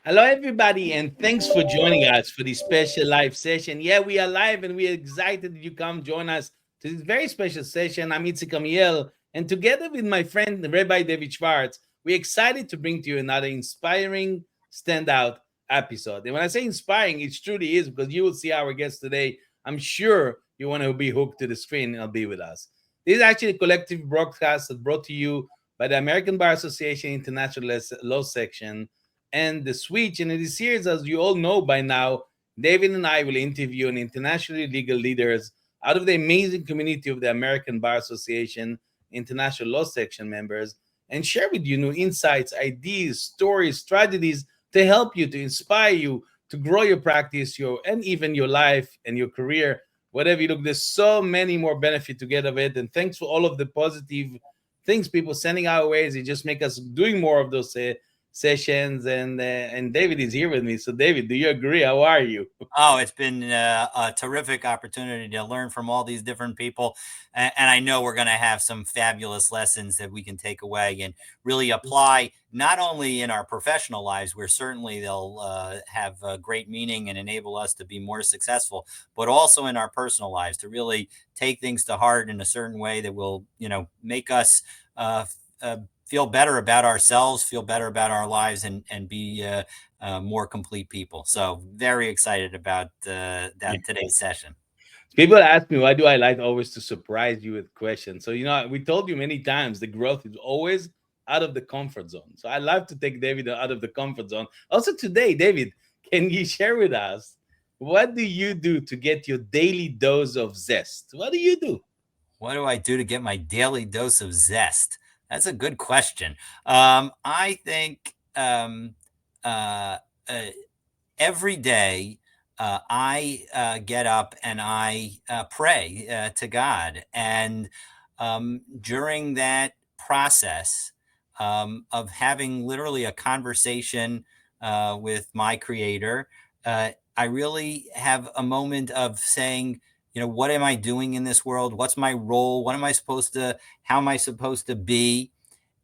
Hello, everybody, and thanks for joining us for this special live session. Yeah, we are live and we are excited that you come join us to this very special session. I'm Itzik Amiel, and together with my friend Rabbi David Schwarz, we're excited to bring to you another inspiring, standout episode. And when I say inspiring, it truly is because you will see our guest today. I'm sure you want to be hooked to the screen and be with us. This is actually a collective broadcast that brought to you by the American Bar Association International Law Section and the switch. And in this series, as you all know by now, David and I will interview an internationally legal leaders out of the amazing community of the American Bar Association International Law Section members and share with you new insights, ideas, stories, strategies to help you, to inspire you, to grow your practice, your and even your life and your career, whatever you look. There's so many more benefit to get of it. And thanks for all of the positive things people sending our ways. It just make us doing more of those sessions, and David is here with me. So David, do you agree? How are you? Oh, it's been a terrific opportunity to learn from all these different people. And I know we're going to have some fabulous lessons that we can take away and really apply not only in our professional lives, where certainly they'll have great meaning and enable us to be more successful, but also in our personal lives to really take things to heart in a certain way that will, make us feel better about ourselves, feel better about our lives, and be more complete people. So very excited about that today's session. People ask me why do I like always to surprise you with questions. So we told you many times the growth is always out of the comfort zone. So I love to take David out of the comfort zone. Also today, David, can you share with us what do you do to get your daily dose of zest? What do you do? What do I do to get my daily dose of zest? That's a good question. I think uh, every day I get up and I pray to God. And during that process of having literally a conversation with my creator, I really have a moment of saying, what am I doing in this world? What's my role? How am I supposed to be?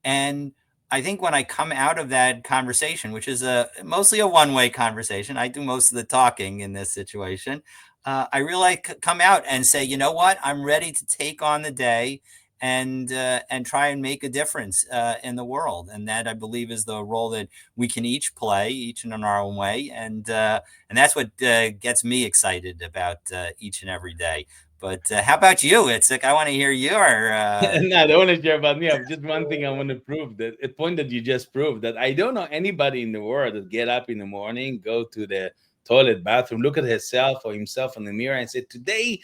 And I think when I come out of that conversation, which is mostly a one-way conversation, I do most of the talking in this situation. I really come out and say, you know what, I'm ready to take on the day and try and make a difference in the world. And that, I believe, is the role that we can each play, each in our own way. And that's what gets me excited about each and every day. But how about you, Itzik? I want to hear your. No, don't want to share about me. I have just one thing I want to prove, that a point that you just proved, that I don't know anybody in the world that get up in the morning, go to the toilet, bathroom, look at herself or himself in the mirror and say, today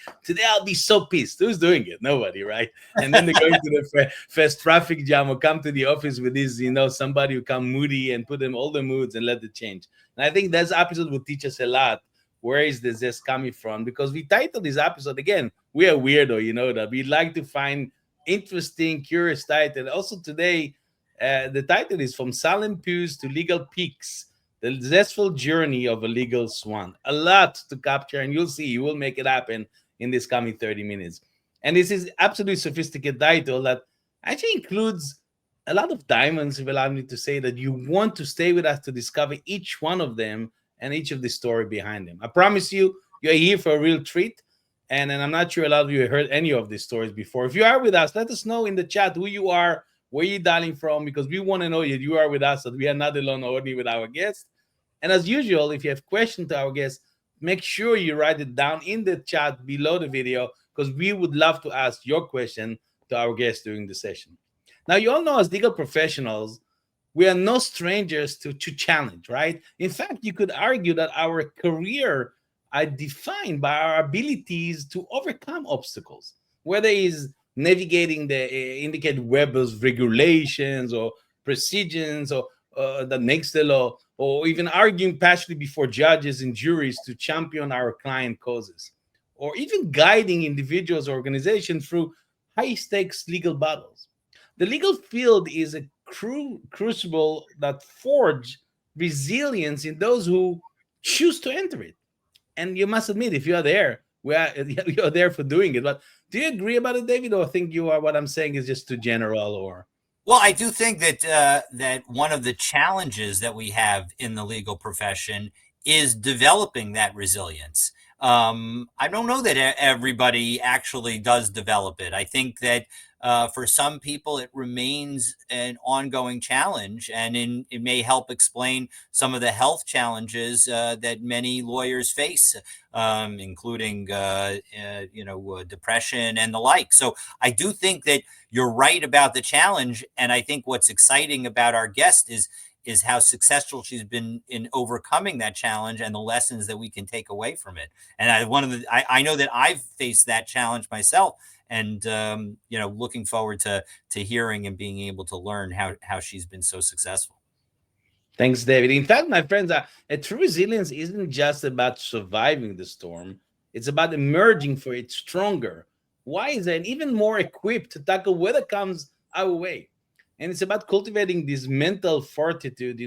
I'll be so pissed. Who's doing it? Nobody, right? And then they go into the first traffic jam or come to the office with this, somebody who come moody and put them all the moods and let it change. And I think this episode will teach us a lot. Where is the zest coming from? Because we titled this episode again, we are weirdo, that we like to find interesting, curious title. Also today, the title is From Salem Pews to Legal Peaks, the Zestful Journey of a Legal Swan. A lot to capture, and you'll see, you will make it happen in this coming 30 minutes. And this is absolutely sophisticated title that actually includes a lot of diamonds, if you allow me to say, that you want to stay with us to discover each one of them and each of the story behind them. I promise you, you're here for a real treat. And I'm not sure a lot of you have heard any of these stories before. If you are with us, let us know in the chat who you are, where you're dialing from, because we want to know that you are with us, that we are not alone only with our guests. And as usual, if you have questions to our guests, make sure you write it down in the chat below the video, because we would love to ask your question to our guests during the session. Now, you all know as legal professionals, we are no strangers to challenge, right? In fact, you could argue that our career are defined by our abilities to overcome obstacles, whether it's navigating the indicated web of regulations or procedures or that makes the law, or even arguing passionately before judges and juries to champion our client causes, or even guiding individuals or organizations through high stakes legal battles. The legal field is a crucible that forge resilience in those who choose to enter it. And you must admit, if you are there, you're there for doing it. But do you agree about it, David, or think you are what I'm saying is just too general? Or Well, I do think that that one of the challenges that we have in the legal profession is developing that resilience. I don't know that everybody actually does develop it. I think that for some people, it remains an ongoing challenge, and it may help explain some of the health challenges that many lawyers face, including depression and the like. So I do think that you're right about the challenge, and I think what's exciting about our guest is how successful she's been in overcoming that challenge and the lessons that we can take away from it. And I know that I've faced that challenge myself, and looking forward to hearing and being able to learn how she's been so successful. Thanks, David. In fact, my friends, a true resilience isn't just about surviving the storm, it's about emerging for it stronger, wiser, and even more equipped to tackle whatever comes our way. And it's about cultivating this mental fortitude,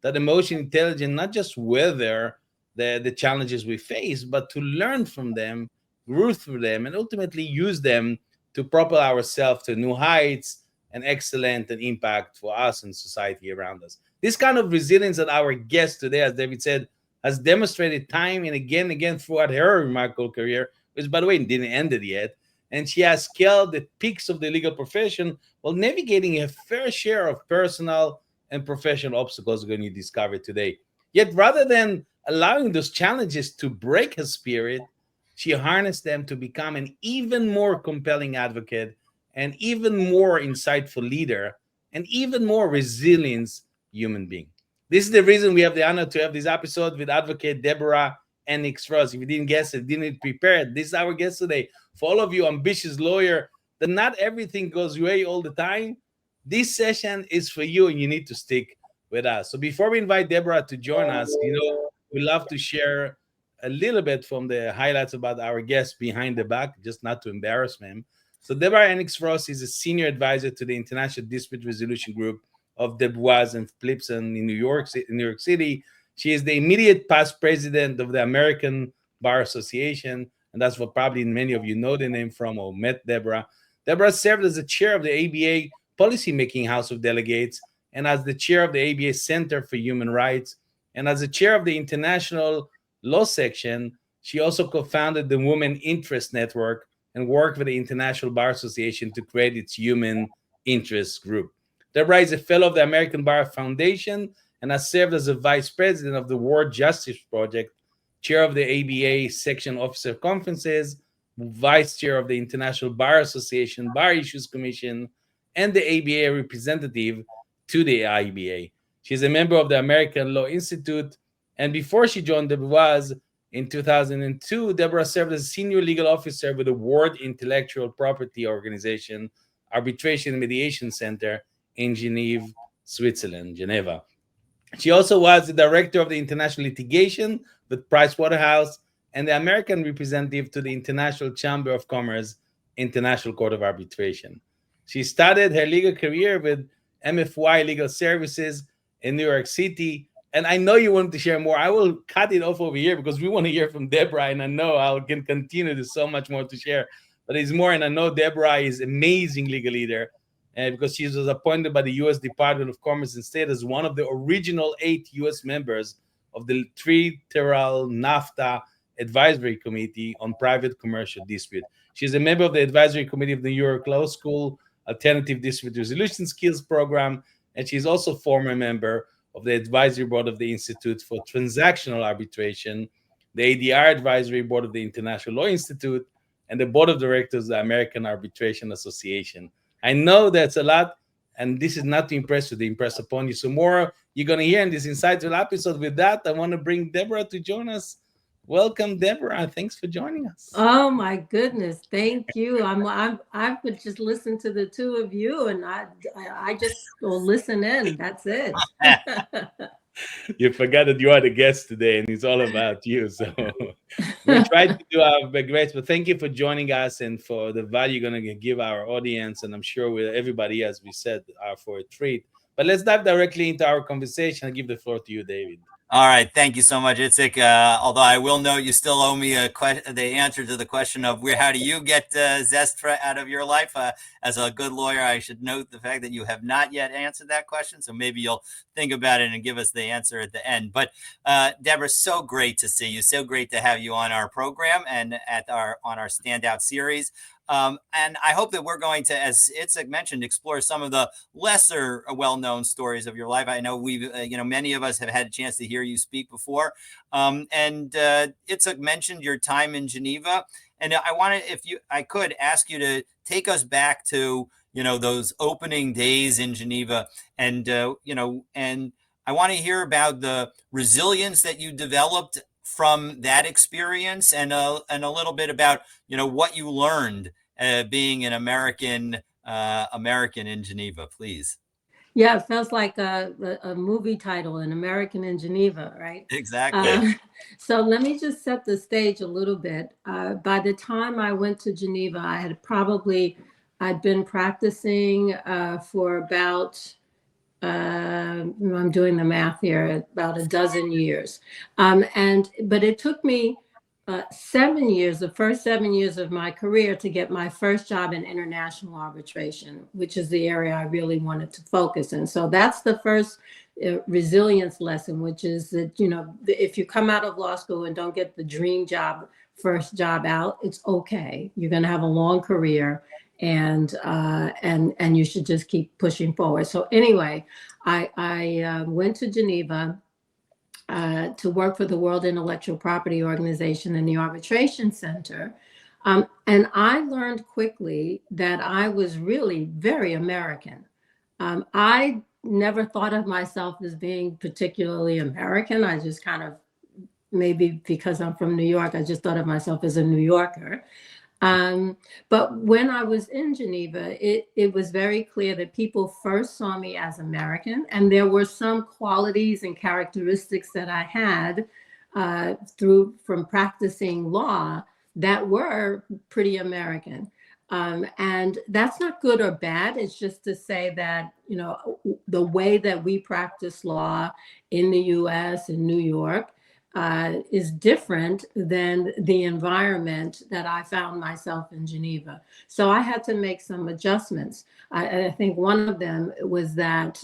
that emotion intelligence, not just weather the challenges we face, but to learn from them, grow through them, and ultimately use them to propel ourselves to new heights and excellent and impact for us and society around us. This kind of resilience that our guest today, as David said, has demonstrated time and again throughout her remarkable career, which, by the way, didn't end it yet. And she has scaled the peaks of the legal profession while navigating a fair share of personal and professional obstacles we're going to discover today. Yet, rather than allowing those challenges to break her spirit, she harnessed them to become an even more compelling advocate, an even more insightful leader, and even more resilient human being. This is the reason we have the honor to have this episode with advocate Deborah Enix-Ross. If you didn't guess it, didn't prepare it, this is our guest today. For all of you ambitious lawyer, that not everything goes your way all the time, this session is for you and you need to stick with us. So before we invite Deborah to join us, we love to share a little bit from the highlights about our guest behind the back, just not to embarrass him. So Deborah Enix-Ross is a senior advisor to the International Dispute Resolution Group of Dubois and Flipson in New York City. She is the immediate past president of the American Bar Association, and that's what probably many of you know the name from or met Deborah. Deborah served as the chair of the ABA Policymaking House of Delegates and as the chair of the ABA Center for Human Rights. And as the chair of the International Law Section, she also co-founded the Women Interest Network and worked with the International Bar Association to create its Human Interest Group. Deborah is a fellow of the American Bar Foundation and has served as a vice president of the World Justice Project, chair of the ABA Section Officer Conferences, vice chair of the International Bar Association Bar Issues Commission, and the ABA representative to the IBA. She's a member of the American Law Institute, and before she joined Dubois in 2002, Deborah served as a senior legal officer with the World Intellectual Property Organization Arbitration and Mediation Center in Geneva. She also was the director of the international litigation with Pricewaterhouse and the American representative to the International Chamber of Commerce International Court of Arbitration. She started her legal career with MFY Legal Services in New York City. And I know you wanted to share more. I will cut it off over here because we want to hear from Deborah, and I know I can continue. There's so much more to share, but there's more. And I know Deborah is an amazing legal leader, because she was appointed by the U.S. Department of Commerce and State as one of the original 8 U.S. members of the Trilateral NAFTA Advisory Committee on Private Commercial Dispute. She's a member of the Advisory Committee of the New York Law School Alternative Dispute Resolution Skills Program, and she's also former member of the Advisory Board of the Institute for Transactional Arbitration, the ADR Advisory Board of the International Law Institute, and the Board of Directors of the American Arbitration Association. I know that's a lot, and this is not to impress you, to impress upon you. So more you're going to hear in this insightful episode. With that, I want to bring Deborah to join us. Welcome, Deborah. Thanks for joining us. Oh my goodness, thank you. I would just listen to the two of you, and I just will listen in. That's it. You forgot that you are the guest today, and it's all about you. So we tried to do our best, but thank you for joining us and for the value you're going to give our audience. And I'm sure with everybody, as we said, are for a treat. But let's dive directly into our conversation. I'll give the floor to you, David. All right, thank you so much, Itzik. Although I will note, you still owe me the answer to the question of how do you get zest out of your life? As a good lawyer, I should note the fact that you have not yet answered that question. So maybe you'll think about it and give us the answer at the end. But Deborah, so great to see you. So great to have you on our program and on our standout series. And I hope that we're going to, as Itzik mentioned, explore some of the lesser well-known stories of your life. I know we've, many of us have had a chance to hear you speak before. And Itzik mentioned your time in Geneva. And I wanted, I could ask you to take us back to, those opening days in Geneva. And, and I want to hear about the resilience that you developed from that experience, and a little bit about what you learned being an American in Geneva, please. Yeah, it sounds like a movie title, An American in Geneva, right? Exactly. So let me just set the stage a little bit. By the time I went to Geneva, I'd been practicing for about I'm doing the math here, about a dozen years. But it took me 7 years, the first 7 years of my career, to get my first job in international arbitration, which is the area I really wanted to focus in. So that's the first resilience lesson, which is that, if you come out of law school and don't get the dream job, first job out, it's okay. You're going to have a long career, and you should just keep pushing forward. So anyway, I went to Geneva to work for the World Intellectual Property Organization in the Arbitration Center. And I learned quickly that I was really very American. I never thought of myself as being particularly American. I just kind of, maybe because I'm from New York, I just thought of myself as a New Yorker. But when I was in Geneva, it was very clear that people first saw me as American, and there were some qualities and characteristics that I had from practicing law that were pretty American. And that's not good or bad. It's just to say that, the way that we practice law in the US, in New York, is different than the environment that I found myself in Geneva. So I had to make some adjustments. I think one of them was that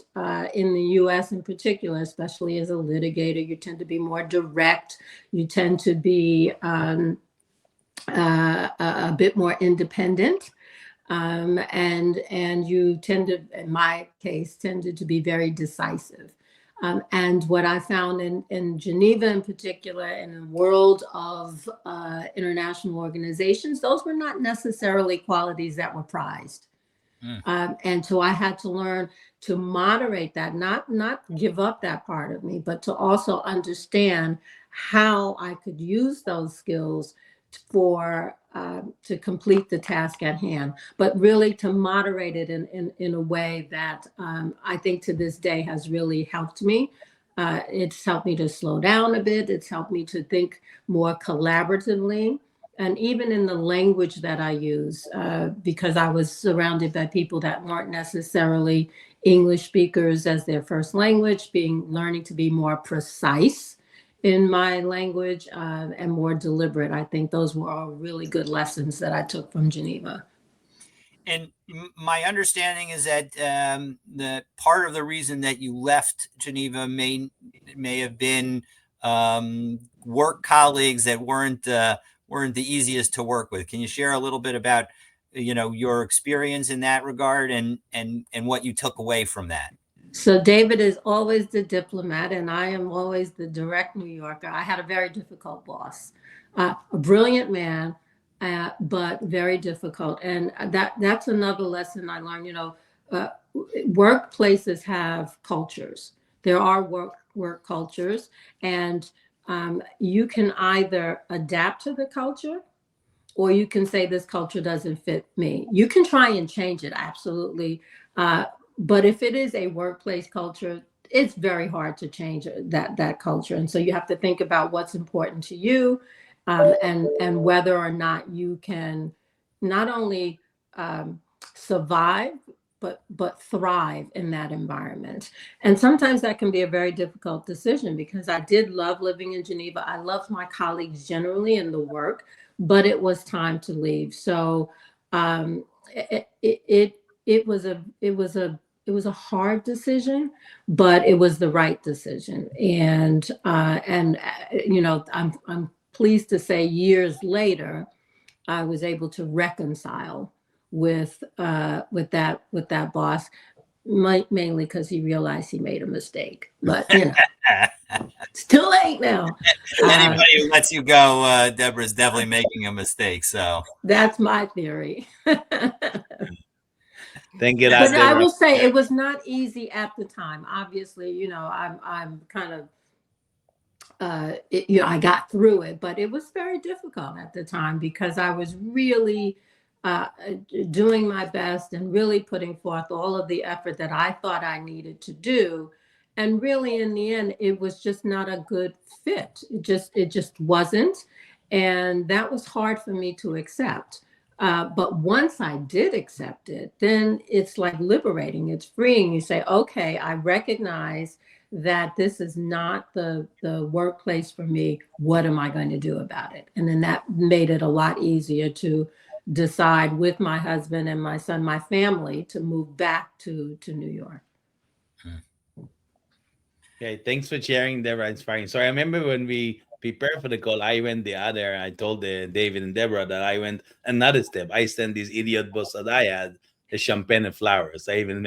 in the US in particular, especially as a litigator, you tend to be more direct. You tend to be a bit more independent. And you tend to, in my case, tended to be very decisive. And what I found in Geneva in particular, in the world of international organizations, those were not necessarily qualities that were prized. And so I had to learn to moderate that, not give up that part of me, but to also understand how I could use those skills to complete the task at hand, but really to moderate it in a way that I think to this day has really helped me. It's helped me to slow down a bit. It's helped me to think more collaboratively. And even in the language that I use, because I was surrounded by people that weren't necessarily English speakers as their first language, learning to be more precise in my language and more deliberate. I think those were all really good lessons that I took from Geneva. And my understanding is that the part of the reason that you left Geneva may have been work colleagues that weren't the easiest to work with. Can you share a little bit about your experience in that regard and what you took away from that? So David is always the diplomat, and I am always the direct New Yorker. I had a very difficult boss, a brilliant man, but very difficult. And that's another lesson I learned. Workplaces have cultures. There are work cultures, and you can either adapt to the culture, or you can say this culture doesn't fit me. You can try and change it, absolutely. But if it is a workplace culture, it's very hard to change that culture. And so you have to think about what's important to you, and whether or not you can not only survive but thrive in that environment. And sometimes that can be a very difficult decision, because I did love living in Geneva. I loved my colleagues generally and the work, but it was time to leave. So it was a hard decision, but it was the right decision. And I'm pleased to say years later, I was able to reconcile with that boss, mainly because he realized he made a mistake. But it's too late now. Anybody who lets you go, Deborah, is definitely making a mistake. So that's my theory. Thank you, but I Deborah. will say it was not easy at the time. Obviously, I'm kind of I got through it, but it was very difficult at the time, because I was really doing my best and really putting forth all of the effort that I thought I needed to do. And really, in the end, it was just not a good fit. It just wasn't. And that was hard for me to accept. But once I did accept it, then it's like liberating, it's freeing. You say, okay, I recognize that this is not the workplace for me. What am I going to do about it? And then that made it a lot easier to decide with my husband and my son, my family, to move back to New York. Okay, thanks for sharing, Deborah. Inspiring. So I remember when we prepared for the call, I went the other. I told David and Deborah that I went another step. I sent this idiot boss that I had the champagne and flowers. I even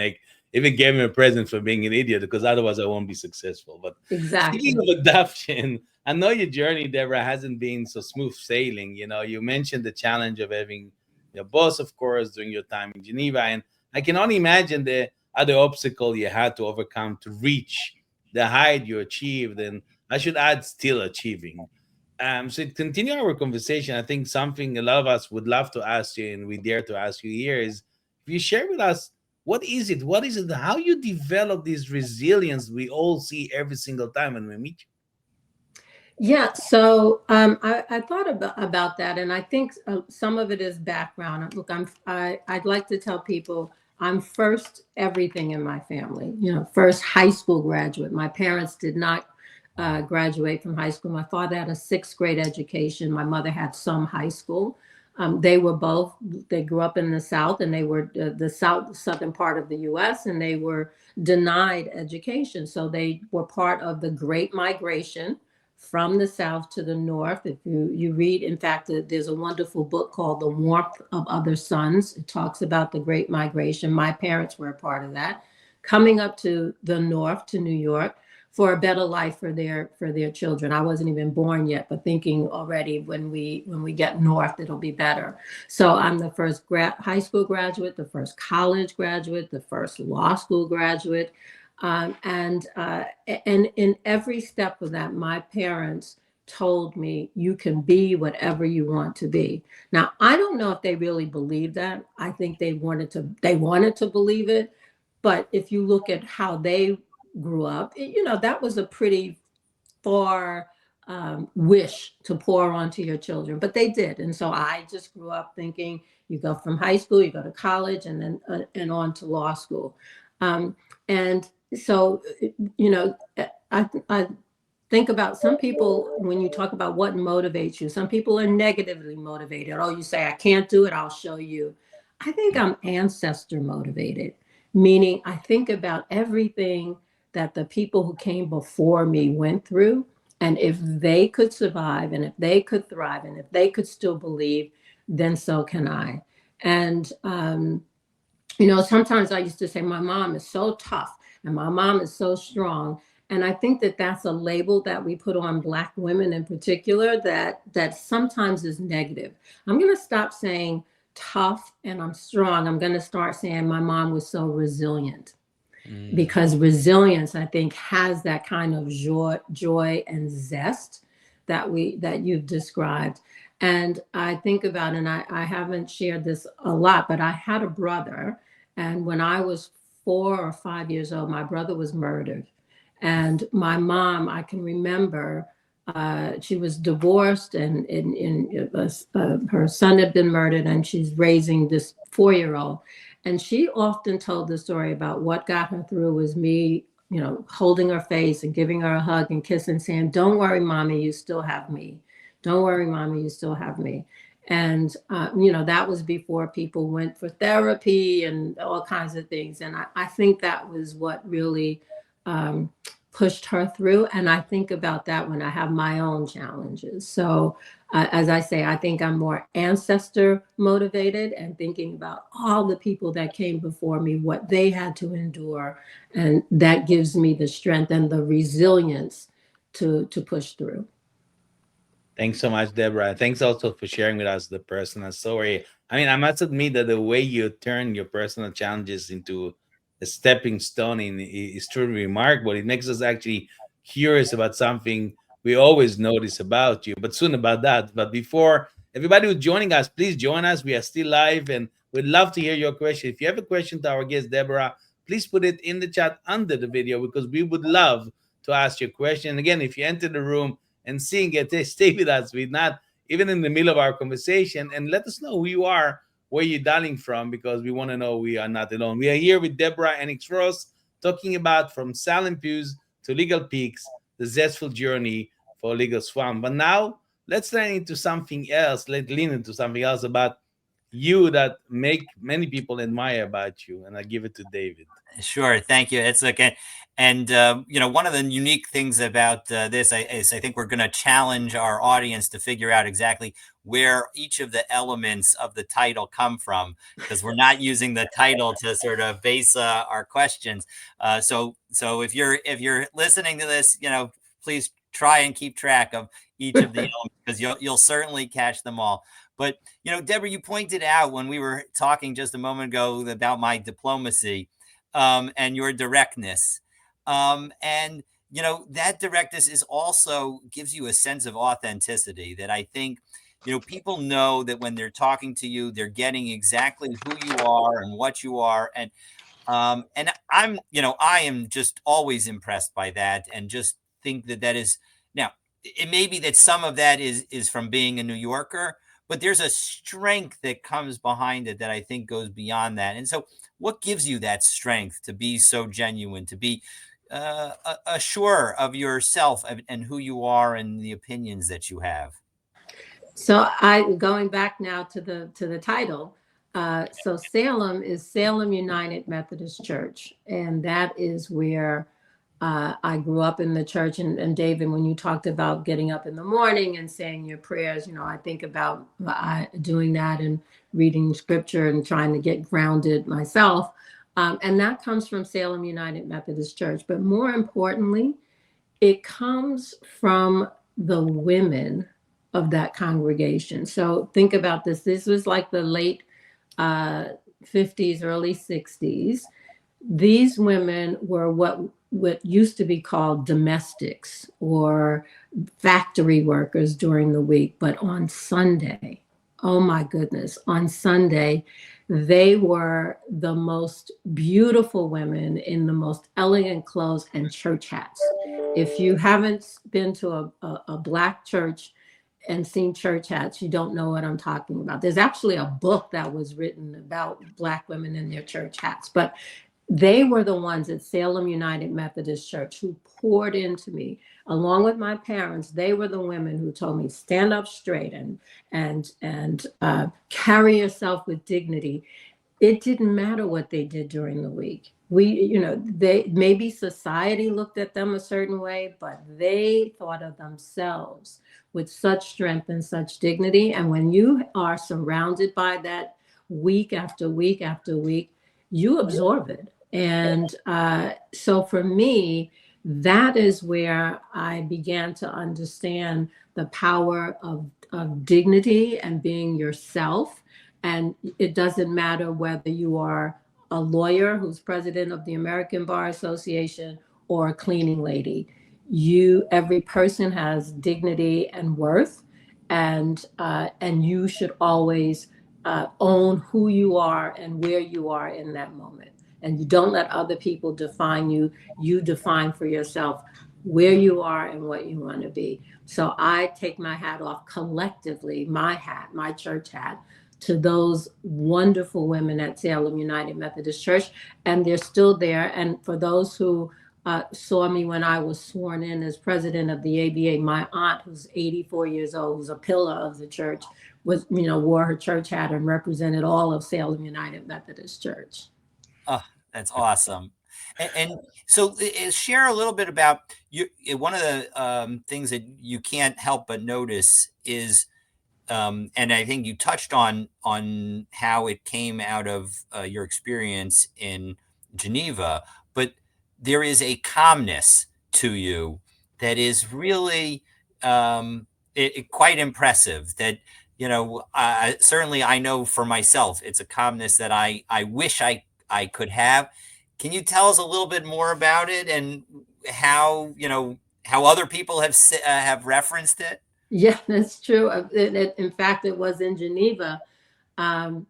gave him a present for being an idiot, because otherwise I won't be successful. But exactly. Speaking of adoption, I know your journey, Deborah, hasn't been so smooth sailing. You mentioned the challenge of having your boss, of course, during your time in Geneva, and I can only imagine the other obstacle you had to overcome to reach the height you achieved, and I should add, still achieving. So to continue our conversation, I think something a lot of us would love to ask you, and we dare to ask you here, is if you share with us, what is it? What is it? How you develop this resilience we all see every single time when we meet you? Yeah, so I thought about that, and I think some of it is background. Look, I'd like to tell people I'm first everything in my family. First high school graduate. My parents did not graduate from high school. My father had a 6th grade education. My mother had some high school. They grew up in the South, and they were the southern part of the U.S., and they were denied education. So they were part of the Great Migration from the South to the North. If you read, in fact, there's a wonderful book called The Warmth of Other Suns. It talks about the Great Migration. My parents were a part of that, coming up to the North, to New York, for a better life for their children. I wasn't even born yet, but thinking already when we get north, it'll be better. So I'm the first high school graduate, the first college graduate, the first law school graduate. And in every step of that, my parents told me, you can be whatever you want to be. Now, I don't know if they really believed that. I think they wanted to believe it. But if you look at how they grew up, that was a pretty far wish to pour onto your children, but they did. And so I just grew up thinking, you go from high school, you go to college, and then and on to law school. And so, I think about some people, when you talk about what motivates you, some people are negatively motivated. Oh, you say, I can't do it, I'll show you. I think I'm ancestor motivated, meaning I think about everything that the people who came before me went through. And if they could survive, and if they could thrive, and if they could still believe, then so can I. And, sometimes I used to say, my mom is so tough and my mom is so strong. And I think that that's a label that we put on Black women in particular that sometimes is negative. I'm going to stop saying tough and I'm strong. I'm going to start saying my mom was so resilient. Because resilience, I think, has that kind of joy and zest that you've described. And I think about, and I haven't shared this a lot, but I had a brother, and when I was 4 or 5 years old, my brother was murdered. And my mom, I can remember, she was divorced, and her son had been murdered, and she's raising this 4-year-old. And she often told the story about what got her through was me, holding her face and giving her a hug and kiss and saying, "Don't worry, mommy, you still have me. Don't worry, mommy, you still have me." And, that was before people went for therapy and all kinds of things. And I think that was what really um, pushed her through. And I think about that when I have my own challenges. So, as I say, I think I'm more ancestor motivated and thinking about all the people that came before me, what they had to endure. And that gives me the strength and the resilience to push through. Thanks so much, Deborah. Thanks also for sharing with us the personal story. I mean, I must admit that the way you turn your personal challenges into a stepping stone is truly remarkable. It makes us actually curious about something we always notice about you, but soon about that. But before everybody who's joining us, please join us. We are still live and we'd love to hear your question. If you have a question to our guest, Deborah, please put it in the chat under the video because we would love to ask your question. And again, if you enter the room, and seeing it, stay with us. We're not even in the middle of our conversation, and let us know who you are, where you're dialing from, because we want to know we are not alone. We are here with Deborah Enix-Ross talking about from Salem Pews to Legal Peaks, the Zestful Journey for Legal Swan. But now let's lean into something else. Let's lean into something else about you that make many people admire about you. And I give it to David. Sure. Thank you. It's okay. And, one of the unique things about this is I think we're going to challenge our audience to figure out exactly where each of the elements of the title come from, because we're not using the title to sort of base our questions. So if you're listening to this, please try and keep track of each of the elements because you'll certainly catch them all. But, Deborah, you pointed out when we were talking just a moment ago about my diplomacy. And your directness. And, that directness is also gives you a sense of authenticity that I think, people know that when they're talking to you, they're getting exactly who you are and what you are. And I am just always impressed by that and just think that is now, it may be that some of that is from being a New Yorker, but there's a strength that comes behind it that I think goes beyond that. And so what gives you that strength to be so genuine, to be sure of yourself and who you are and the opinions that you have? So going back now to the title. So Salem is Salem United Methodist Church, and that is where I grew up in the church. And David, when you talked about getting up in the morning and saying your prayers, I think about doing that and reading scripture and trying to get grounded myself. And that comes from Salem United Methodist Church. But more importantly, it comes from the women of that congregation. So think about this. This was like the late 50s, early 60s. These women were what used to be called domestics or factory workers during the week. But on Sunday, oh my goodness, on Sunday, they were the most beautiful women in the most elegant clothes and church hats. If you haven't been to a Black church and seen church hats, you don't know what I'm talking about. There's actually a book that was written about Black women in their church hats, but they were the ones at Salem United Methodist Church who poured into me. Along with my parents, they were the women who told me, stand up straight and carry yourself with dignity. It didn't matter what they did during the week. They maybe society looked at them a certain way, but they thought of themselves with such strength and such dignity. And when you are surrounded by that week after week after week, you absorb it. And so for me, that is where I began to understand the power of dignity and being yourself. And it doesn't matter whether you are a lawyer who's president of the American Bar Association or a cleaning lady. Every person has dignity and worth, and you should always own who you are and where you are in that moment. And you don't let other people define you. You define for yourself where you are and what you want to be. So I take my hat off collectively, my hat, my church hat, to those wonderful women at Salem United Methodist Church, and they're still there. And for those who saw me when I was sworn in as president of the ABA, my aunt, who's 84 years old, who's a pillar of the church, was, wore her church hat and represented all of Salem United Methodist Church. Oh, that's awesome. And so share a little bit about you. One of the things that you can't help but notice is, and I think you touched on how it came out of your experience in Geneva, but there is a calmness to you that is really quite impressive. That certainly I know for myself, it's a calmness that I wish I could have. Can you tell us a little bit more about it and how other people have referenced it? Yeah, that's true. In fact, it was in Geneva, where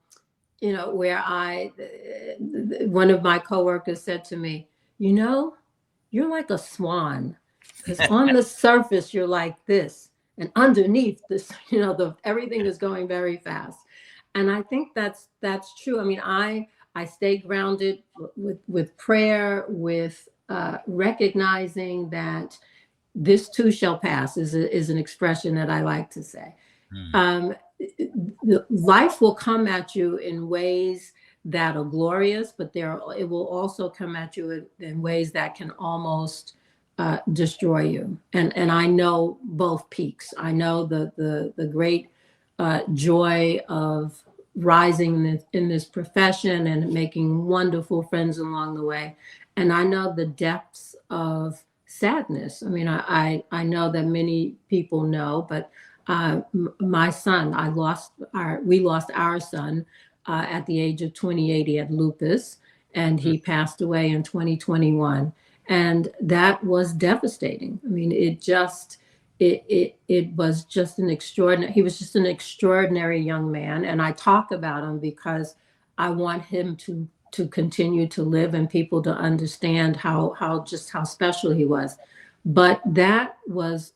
one of my coworkers said to me, you're like a swan, because on the surface, you're like this, and underneath this, everything is going very fast. And I think that's true. I mean, I stay grounded with prayer, with recognizing that this too shall pass is an expression that I like to say. Life will come at you in ways that are glorious, but it will also come at you in ways that can almost destroy you. And I know both peaks. I know the great joy of rising in this profession and making wonderful friends along the way. And I know the depths of sadness. I mean, I know that many people know, but my son, we lost our son at the age of 28. He had lupus, and he passed away in 2021. And that was devastating. I mean, it was just he was just an extraordinary young man. And I talk about him because I want him to continue to live and people to understand how special he was. But that was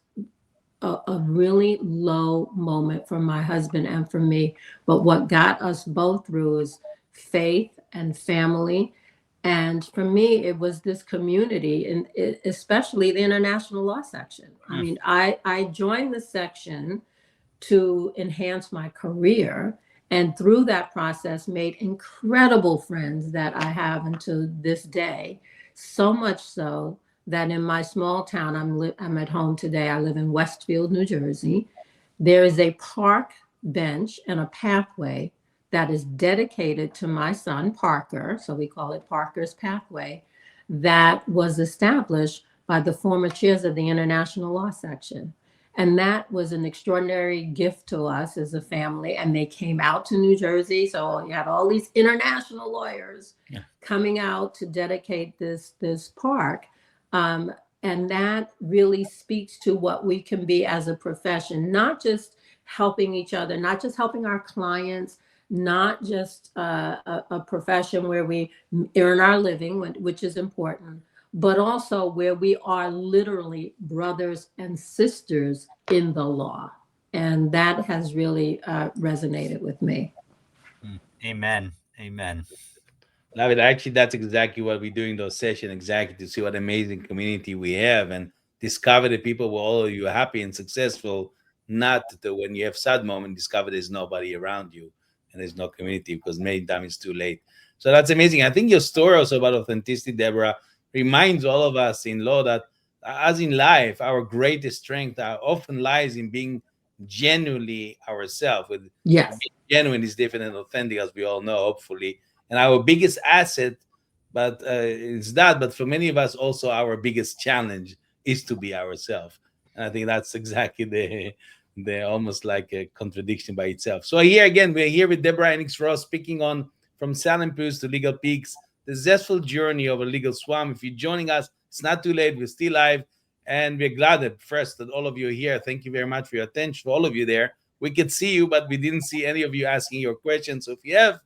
a really low moment for my husband and for me. But what got us both through is faith and family. And for me, it was this community, and especially the international law section. I mean, I joined the section to enhance my career, and through that process made incredible friends that I have until this day. So much so that in my small town, I'm at home today. I live in Westfield, New Jersey. There is a park bench and a pathway that is dedicated to my son, Parker. So we call it Parker's Pathway. That was established by the former chairs of the International Law Section. And that was an extraordinary gift to us as a family. And they came out to New Jersey. So you had all these international lawyers coming out to dedicate this park. And that really speaks to what we can be as a profession, not just helping each other, not just helping our clients, not just a profession where we earn our living, which is important, but also where we are literally brothers and sisters in the law. And that has really resonated with me. Amen. Amen. Love it. Actually, that's exactly what we do in those sessions, exactly to see what amazing community we have and discover the people where all of you are happy and successful, not when you have sad moment, discover there's nobody around you and there's no community because many times it's too late. So that's amazing. I think your story also about authenticity, Deborah, reminds all of us in law that as in life, our greatest strength often lies in being genuinely ourselves. Yes. Being genuine is different than authentic, as we all know, hopefully. And our biggest asset, but it's that. But for many of us, also our biggest challenge is to be ourselves. And I think that's exactly the almost like a contradiction by itself. So here again, we're here with Deborah Enix-Ross speaking on From Salem, Pews to Legal Peaks, the Zestful Journey of a Legal Swan. If you're joining us, it's not too late. We're still live. And we're glad that first that all of you are here. Thank you very much for your attention, for all of you there. We could see you, but we didn't see any of you asking your questions. So if you have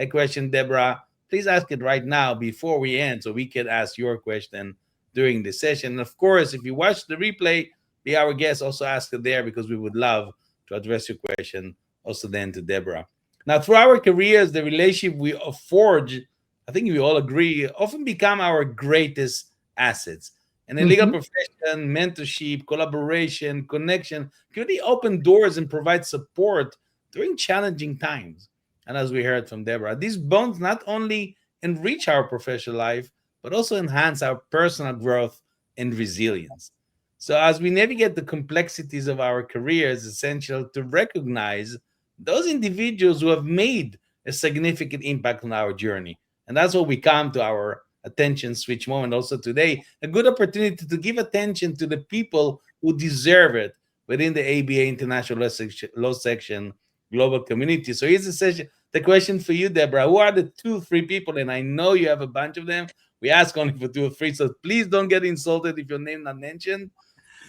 a question, Deborah, please ask it right now before we end so we can ask your question during the session. And of course, if you watch the replay, be our guest, also ask it there because we would love to address your question also then to Deborah. Now, through our careers, the relationship we forge, I think we all agree, often become our greatest assets. And in legal Mm-hmm. profession, mentorship, collaboration, connection can really open doors and provide support during challenging times. And as we heard from Deborah, these bonds not only enrich our professional life, but also enhance our personal growth and resilience. So, as we navigate the complexities of our careers, it's essential to recognize those individuals who have made a significant impact on our journey. And that's what we come to our attention switch moment also today. A good opportunity to give attention to the people who deserve it within the ABA International Law Section global community. So here's the question for you, Deborah. Who are the 2, 3 people? And I know you have a bunch of them. We ask only for 2 or 3, so please don't get insulted if your name not mentioned.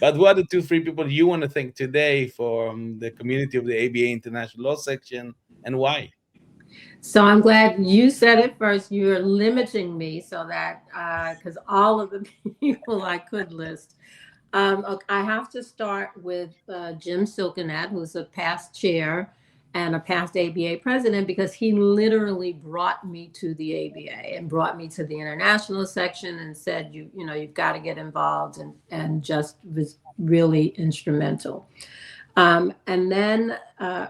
But who are the 2, 3 people you want to thank today from the community of the ABA International Law Section, and why? So I'm glad you said it first. You're limiting me so that because all of the people I could list. Okay, I have to start with Jim Silkenet, who's a past chair and a past ABA president, because he literally brought me to the ABA and brought me to the international section and said, you've got to get involved, and just was really instrumental. And then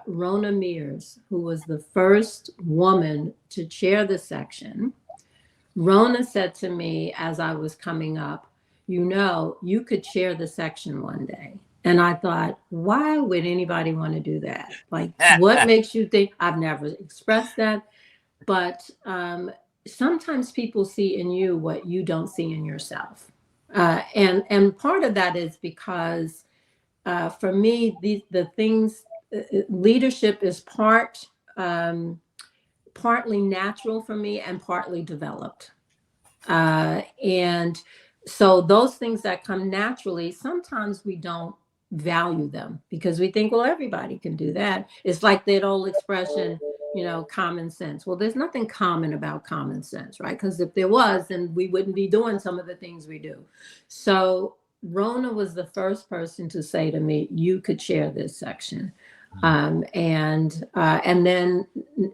Rona Mears, who was the first woman to chair the section. Rona said to me as I was coming up, you could chair the section one day. And I thought, why would anybody want to do that? Like, what makes you think? I've never expressed that. But sometimes people see in you what you don't see in yourself. And part of that is because for me, the things, leadership is partly natural for me and partly developed. And so those things that come naturally, sometimes we don't value them because we think, well, everybody can do that. It's like that old expression, common sense. Well, there's nothing common about common sense, right? Because if there was, then we wouldn't be doing some of the things we do. So Rona was the first person to say to me, you could chair this section. And then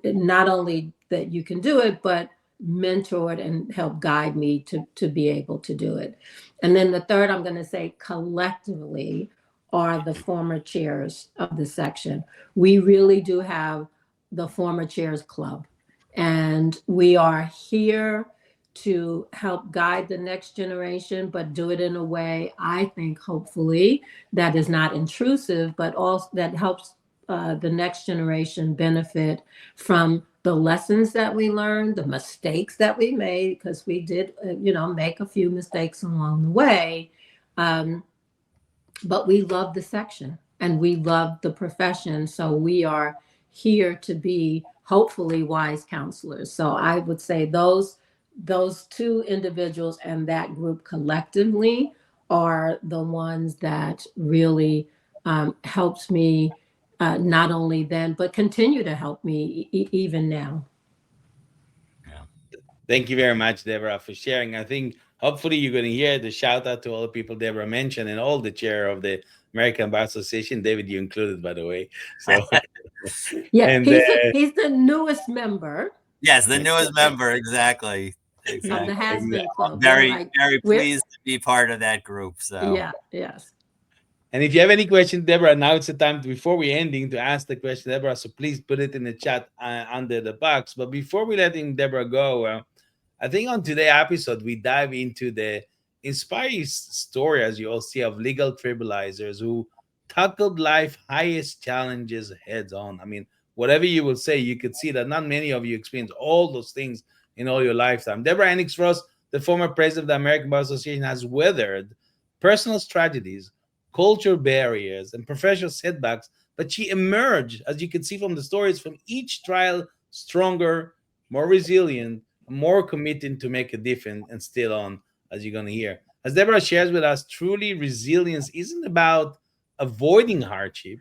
not only that you can do it, but mentored and helped guide me to be able to do it. And then the third, I'm going to say collectively, are the former chairs of the section. We really do have the former chairs club, and we are here to help guide the next generation, but do it in a way, I think, hopefully, that is not intrusive, but also that helps the next generation benefit from the lessons that we learned, the mistakes that we made, because we did, make a few mistakes along the way. But we love the section and we love the profession. So we are here to be hopefully wise counselors. So I would say those 2 individuals and that group collectively are the ones that really helps me not only then, but continue to help me even now. Thank you very much, Deborah, for sharing. I think hopefully you're going to hear the shout out to all the people Deborah mentioned and all the chair of the American Bar Association. David, you included, by the way. So yeah, and he's the newest member. Yes, the newest member, exactly. Of the has-been club. I'm very pleased to be part of that group. So yeah, yes. And if you have any questions, Deborah, now it's the time before we ending to ask the question, Deborah. So please put it in the chat under the box. But before we letting Deborah go, I think on today's episode we dive into the inspiring story, as you all see, of legal tribalizers who tackled life's highest challenges heads on. I mean, whatever you will say, you could see that not many of you experience all those things in all your lifetime. Deborah Enix-Ross, the former president of the American Bar Association, has weathered personal tragedies, cultural barriers, and professional setbacks, but she emerged, as you can see from the stories, from each trial stronger, more resilient, more committed to make a difference, and still on, as you're going to hear. As Deborah shares with us, truly resilience isn't about avoiding hardship.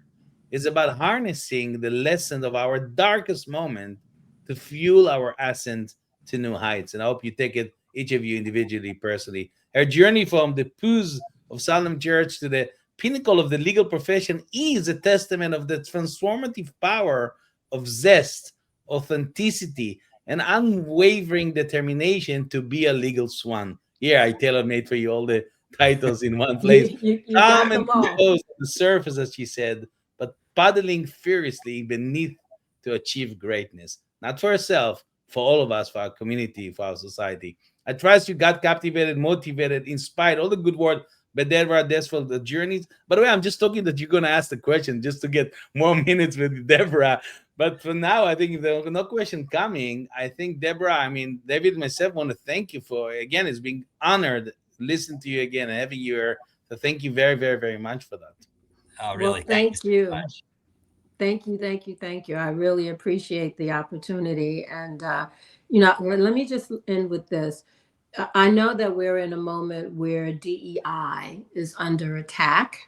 It's about harnessing the lessons of our darkest moment to fuel our ascent to new heights. And I hope you take it, each of you individually, personally. Her journey from the Pews of Salem Church to the pinnacle of the legal profession is a testament of the transformative power of zest, authenticity, and unwavering determination to be a legal swan. Here, I tailor made for you all the titles in one place. You Calm got and them all. composed on the surface, as she said, but paddling furiously beneath to achieve greatness, not for herself, for all of us, for our community, for our society. I trust you got captivated, motivated, inspired, all the good word by Deborah Desfeld, the journeys. By the way, I'm just talking that you're going to ask the question just to get more minutes with Deborah. But for now, I think if there's no question coming, I think Deborah, I mean, David and myself want to thank you for, again, it's being honored listening to you again and having you here. So thank you very, very, very much for that. Oh, Well, really, thank you thank so you. much. Thank you, thank you, thank you. I really appreciate the opportunity. And, let me just end with this. I know that we're in a moment where DEI is under attack,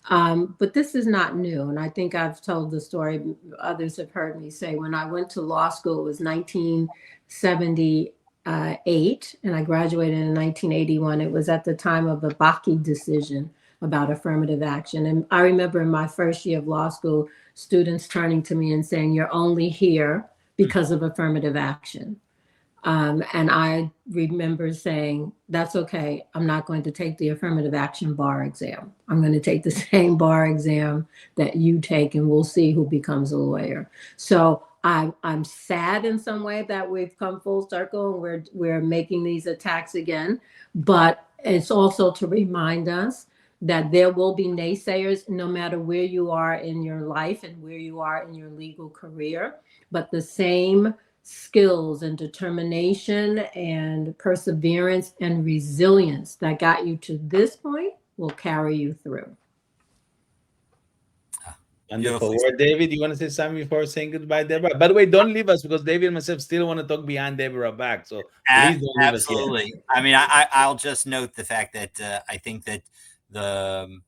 but this is not new. And I think I've told the story, others have heard me say, when I went to law school, it was 1978, and I graduated in 1981. It was at the time of the Bakke decision about affirmative action. And I remember in my first year of law school, students turning to me and saying, "You're only here because of affirmative action." And I remember saying, "That's okay. I'm not going to take the affirmative action bar exam. I'm going to take the same bar exam that you take, and we'll see who becomes a lawyer." So I'm sad in some way that we've come full circle and we're making these attacks again. But it's also to remind us that there will be naysayers no matter where you are in your life and where you are in your legal career. But the same skills and determination and perseverance and resilience that got you to this point will carry you through. Wonderful Beautifully. word. David, you want to say something before saying goodbye, Deborah? By the way, don't leave us because David and myself still want to talk behind Deborah back. So please don't leave us yet. Absolutely. I mean, I'll just note the fact that I think that the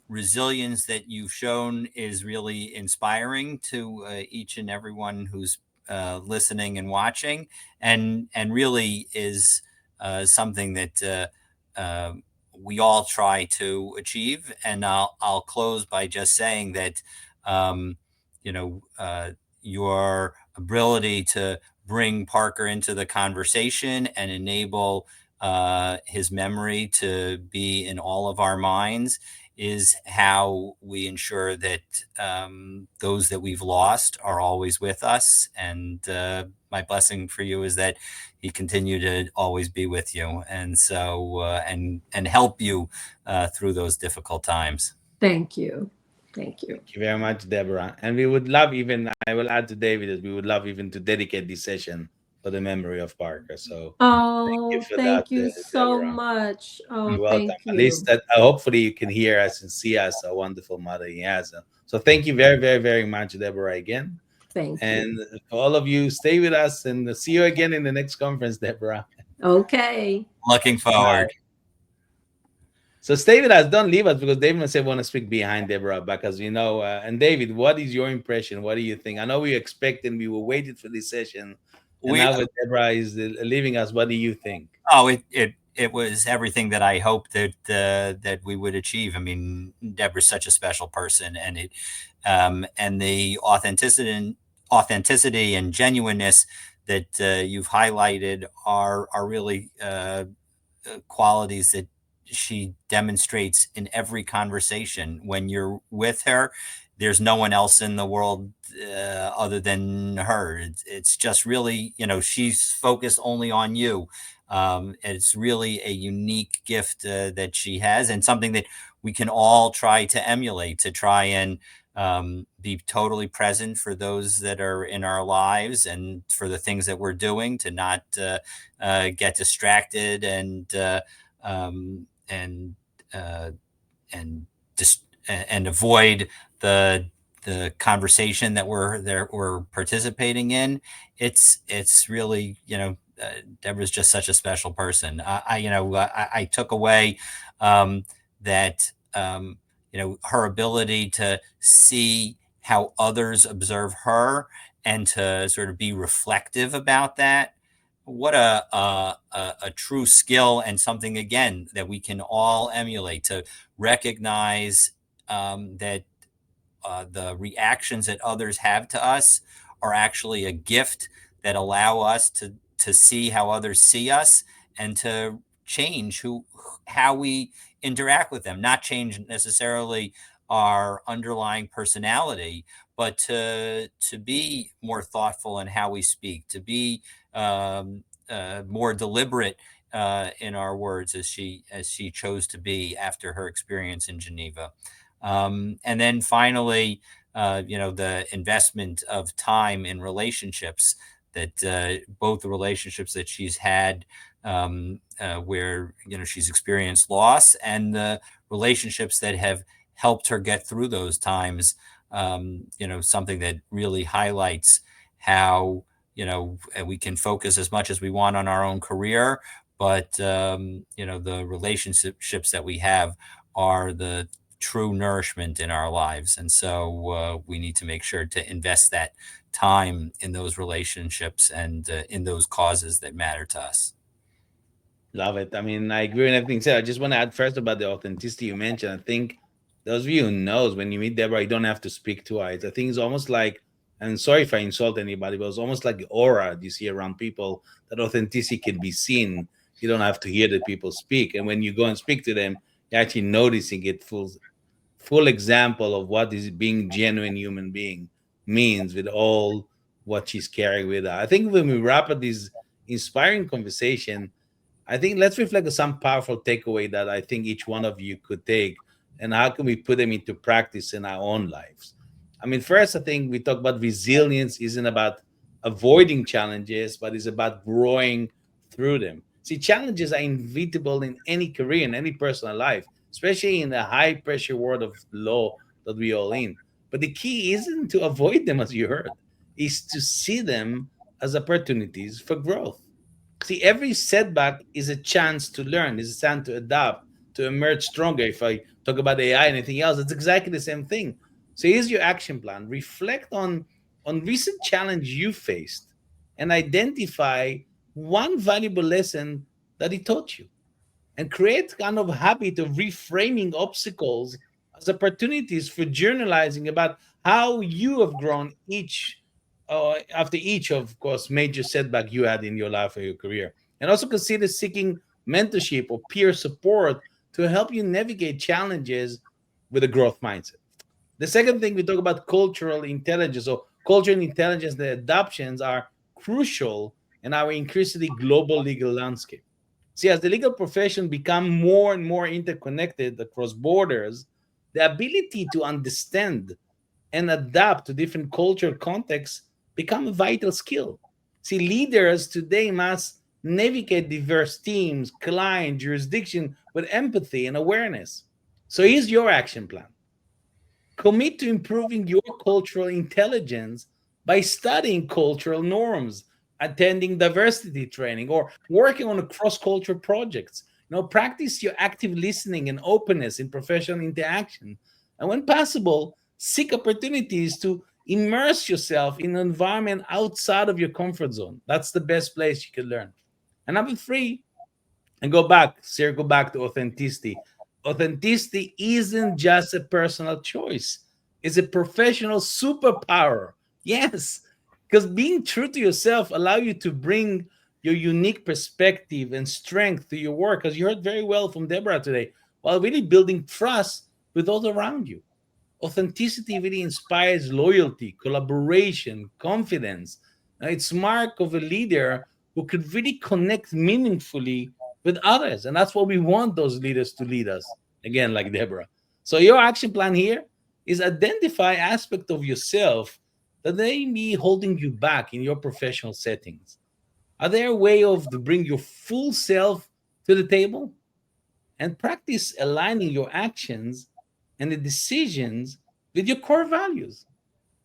resilience that you've shown is really inspiring to each and everyone who's listening and watching, and really is something that we all try to achieve. And I'll close by just saying that um, your ability to bring Parker into the conversation and enable his memory to be in all of our minds is how we ensure that those that we've lost are always with us. And my blessing for you is that he continue to always be with you, and so and help you through those difficult times. Thank you. Thank you. Thank you very much, Deborah. And we would love even, I will add to David that we would love even to dedicate this session for the memory of Parker. So thank you Oh, for that, thank you so Deborah. much. Oh, You're welcome. thank At least you. that hopefully you can hear us and see us, a wonderful mother he has. So thank you very, very, very much, Deborah, again. Thank you. And for all of you, stay with us and see you again in the next conference, Deborah. Okay. Looking forward. So stay with us. Don't leave us because David and I want to speak behind Deborah because and David, what is your impression? What do you think? I know we expected, we were waiting for this session, and We now with Deborah is leaving us. What do you think? Oh, it was everything that I hoped that we would achieve. I mean, Deborah's such a special person, and and the authenticity and genuineness that you've highlighted are really qualities that she demonstrates in every conversation. When you're with her, there's no one else in the world other than her. It's just really, she's focused only on you. It's really a unique gift that she has, and something that we can all try to emulate, to try and be totally present for those that are in our lives and for the things that we're doing, to not get distracted um, and uh, and just and avoid the conversation that we're participating in. It's really, Deborah's just such a special person. I took away that her ability to see how others observe her and to sort of be reflective about that. What a true skill, and something again that we can all emulate, to recognize that the reactions that others have to us are actually a gift that allow us to see how others see us and to change how we interact with them, not change necessarily our underlying personality, but to be more thoughtful in how we speak, to be more deliberate in our words, as she chose to be after her experience in Geneva. And then finally, the investment of time in relationships, that both the relationships that she's had, where she's experienced loss, and the relationships that have helped her get through those times. Something that really highlights how we can focus as much as we want on our own career, but the relationships that we have are the true nourishment in our lives. And so we need to make sure to invest that time in those relationships and in those causes that matter to us. Love it. I mean, I agree with everything said. I just want to add first about the authenticity you mentioned. I think those of you who knows, when you meet Deborah, you don't have to speak twice. I think it's almost like, and sorry if I insult anybody, but it's almost like the aura you see around people, that authenticity can be seen. You don't have to hear the people speak. And when you go and speak to them, you're actually noticing it full example of what is being genuine human being means, with all what she's carrying with her. I think when we wrap up this inspiring conversation, I think let's reflect on some powerful takeaway that I think each one of you could take, and how can we put them into practice in our own lives. I mean, first, I think we talk about resilience isn't about avoiding challenges, but it's about growing through them. See, challenges are inevitable in any career, in any personal life, especially in the high pressure world of law that we all in. But the key isn't to avoid them, as you heard, is to see them as opportunities for growth. See, every setback is a chance to learn, is a chance to adapt, to emerge stronger. If I talk about AI and anything else, it's exactly the same thing. So here's your action plan. Reflect on recent challenge you faced, and identify one valuable lesson that it taught you, and create kind of habit of reframing obstacles as opportunities for journalizing about how you have grown each after each, of course, major setback you had in your life or your career. And also consider seeking mentorship or peer support to help you navigate challenges with a growth mindset. The second thing, we talk about cultural intelligence. So cultural intelligence, the adoptions are crucial in our increasingly global legal landscape. See, as the legal profession become more and more interconnected across borders, the ability to understand and adapt to different cultural contexts become a vital skill. See, leaders today must navigate diverse teams, client, jurisdiction with empathy and awareness. So here's your action plan. Commit to improving your cultural intelligence by studying cultural norms, attending diversity training, or working on cross-cultural projects. Practice your active listening and openness in professional interaction. And when possible, seek opportunities to immerse yourself in an environment outside of your comfort zone. That's the best place you can learn. And number three, and circle back to authenticity. Authenticity isn't just a personal choice, it's a professional superpower. Yes, because being true to yourself allow you to bring your unique perspective and strength to your work, as you heard very well from Deborah today, while really building trust with those around you. Authenticity really inspires loyalty, collaboration, confidence. Now, it's mark of a leader who could really connect meaningfully with others, and that's what we want those leaders to lead us. Again, like Deborah. So your action plan here is identify aspect of yourself that may be holding you back in your professional settings. Are there a way of to bring your full self to the table? And practice aligning your actions and the decisions with your core values.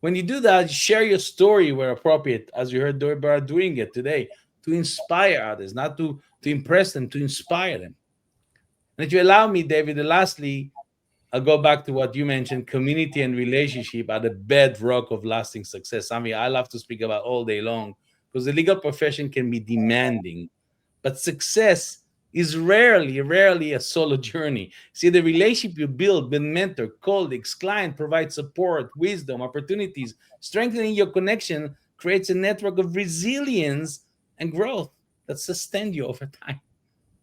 When you do that, share your story where appropriate, as you heard Deborah doing it today, to inspire others, not to impress them, to inspire them. And if you allow me, David, lastly, I'll go back to what you mentioned. Community and relationship are the bedrock of lasting success. Something I love to speak about all day long, because the legal profession can be demanding, but success is rarely a solo journey. See, the relationship you build with mentor, colleagues, client, provide support, wisdom, opportunities, strengthening your connection creates a network of resilience and growth that sustain you over time.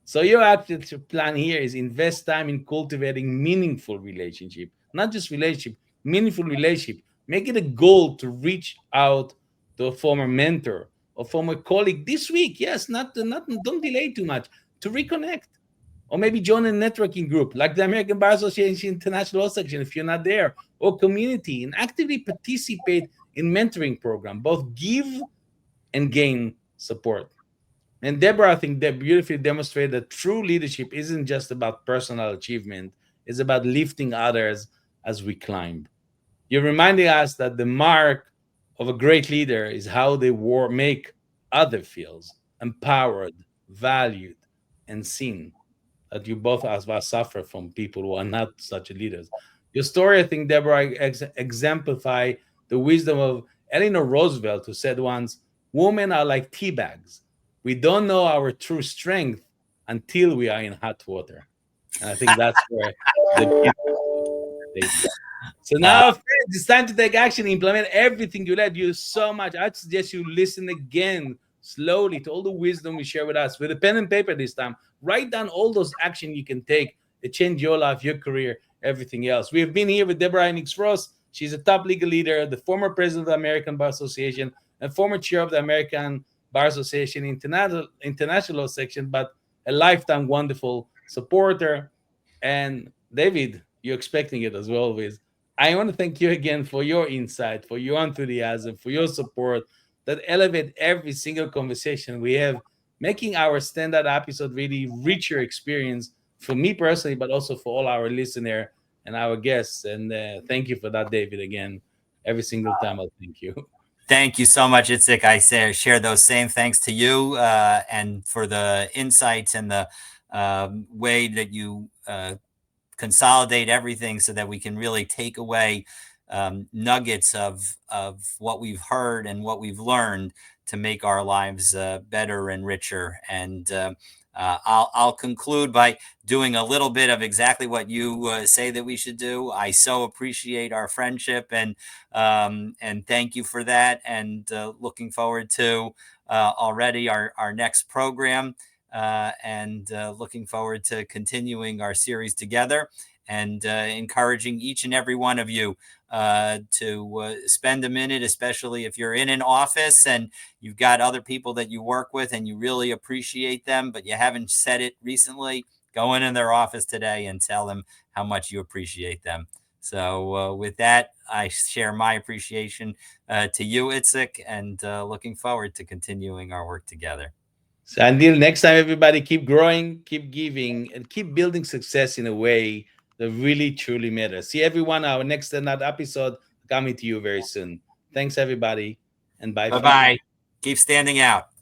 So your active plan here is invest time in cultivating meaningful relationship, not just relationship, meaningful relationship. Make it a goal to reach out to a former mentor or former colleague this week. Yes, not don't delay too much to reconnect, or maybe join a networking group like the American Bar Association International Law Section if you're not there, or community, and actively participate in mentoring program. Both give and gain support. And Deborah, I think that beautifully demonstrated that true leadership isn't just about personal achievement, it's about lifting others as we climb. You're reminding us that the mark of a great leader is how they make other feels empowered, valued, and seen. That you both of us suffer from people who are not such leaders. Your story, I think, Deborah, exemplify the wisdom of Eleanor Roosevelt, who said once, "Women are like tea bags. We don't know our true strength until we are in hot water." And I think that's where the David. So Uh, now, friends, it's time to take action, implement everything you learned. You so much. I suggest you listen again slowly to all the wisdom we share with us with a pen and paper this time. Write down all those action you can take to change your life, your career, everything else. We have been here with Deborah Enix-Ross. She's a top legal leader, the former president of the American Bar Association, and former chair of the American Bar Association International Section, but a lifetime wonderful supporter. And David, you're expecting it as well, always. I want to thank you again for your insight, for your enthusiasm, for your support that elevate every single conversation we have, making our standard episode really richer experience for me personally, but also for all our listener and our guests. And thank you for that, David, again. Every single time I'll thank you. Thank you so much, Itzik. Share those same thanks to you and for the insights and the way that you consolidate everything so that we can really take away nuggets of what we've heard and what we've learned to make our lives better and richer. And I'll conclude by doing a little bit of exactly what you say that we should do. I so appreciate our friendship and thank you for that. And looking forward to already our next program. And looking forward to continuing our series together and encouraging each and every one of you to spend a minute, especially if you're in an office and you've got other people that you work with and you really appreciate them, but you haven't said it recently. Go in their office today and tell them how much you appreciate them. So with that, I share my appreciation to you, Itzik, and looking forward to continuing our work together. So until next time, everybody, keep growing, keep giving, and keep building success in a way that really truly matters. See everyone, our next another episode coming to you very soon. Thanks, everybody, and bye Bye for now. bye. Keep standing out.